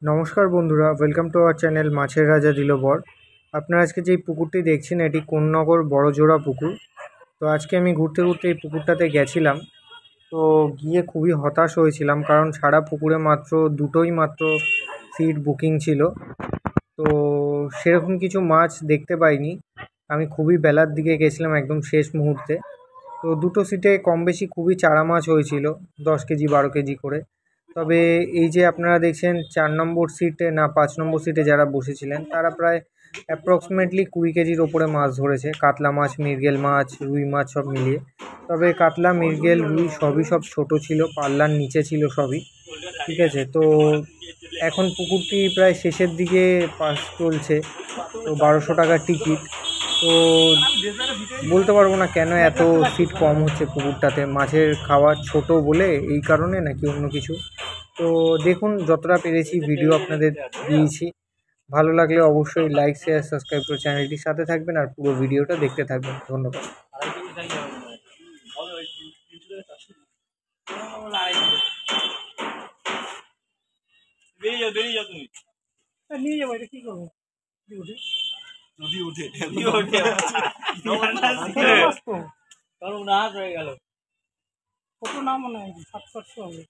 নমস্কার বন্ধুরা, welcome to our channel মাছের রাজা দিলবর। আপনারা আজকে যেই পুকুরটি দেখছেন এটি কোন্নগর বড়জোড়া পুকুর। তো আজকে আমি ঘুরতে ঘুরতে এই পুকুরটাতে গেছিলাম। তো গিয়ে খুবই হতাশ হয়েছিলাম, কারণ সারা পুকুরে দুটোই মাত্র সিট বুকিং ছিল। তো সেরকম কিছু মাছ দেখতে পাইনি। আমি খুবই বেলার দিকে গেছিলাম, একদম শেষ মুহূর্তে। তো দুটো সিটে কম বেশি খুবই চারা মাছ হয়েছিল, 10 কেজি 12 কেজি করে। তবে এই যে আপনারা দেখছেন 4 নম্বর সিটে না 5 নম্বর সিটে যারা বসেছিলেন তারা প্রায় অ্যাপ্রক্সিমেটলি 20 কেজির ওপরে মাছ ধরেছে, কাতলা মাছ, মৃগেল মাছ, রুই মাছ সব মিলিয়ে। তবে কাতলা, মৃগেল, রুই সব ছোট ছিল, পাল্লার নিচে ছিল সবই। ঠিক আছে, তো এখন পুকুরটি প্রায় শেষের দিকে পাস চলছে। তো 1200 টাকা টিকিট। তো বলতে পারবো না কেন এত সিট কম হচ্ছে পুকুরটাতে, মাছের খাবার ছোট বলে এই কারণে নাকি অন্য কিছু। তো দেখুন, যতটা পেরেছি ভিডিও আপনাদের দিয়েছি। ভালো লাগলে অবশ্যই লাইক, শেয়ার, সাবস্ক্রাইব করে চ্যানেলটির সাথে থাকবেন আর পুরো ভিডিওটা দেখতে থাকবেন। ধন্যবাদ। নিয়ে যাবো, এটা কি করবো? নদী উঠে হয়ে গেল। কত নাম মনে হয় 700 হবে।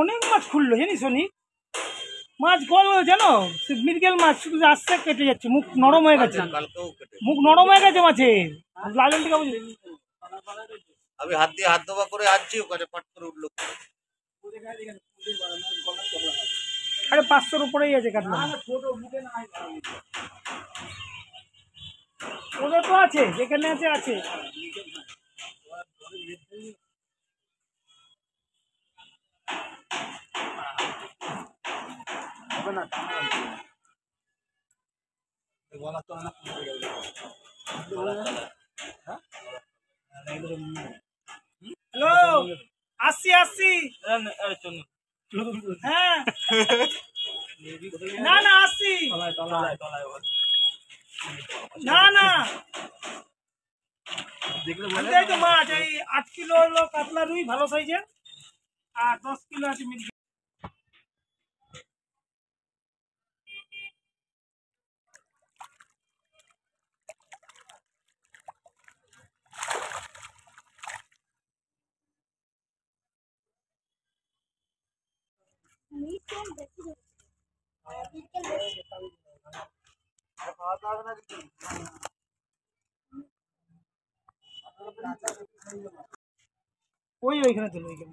অনেক মাছ খুললো জানিস শনি, মাছ গল জানো, মৃগেল মাছ শুধু আসছে কেটে যাচ্ছে, মুখ নরম হয়ে গেছে, মুখ নরম হয়ে গেছে মাছের। লালন টিকা বুঝলি, আমি হাত দিয়ে হাত ধোয়া করে আসছি, ওখানে ফট করে উঠলো। আরে 500-র উপরেই আছে কাতলা। ওদের তো আছে, যেখানে আছে আছে। হ্যালো, আসছি আসছি। হ্যাঁ, না না আসছি, না না এই তো মাছ, এই 8 কিলো হলো কাতলা রুই ভালো সাইজের, আর 10 কিলো আছে মৃগেল। ওইখানে চলো, ওইখানে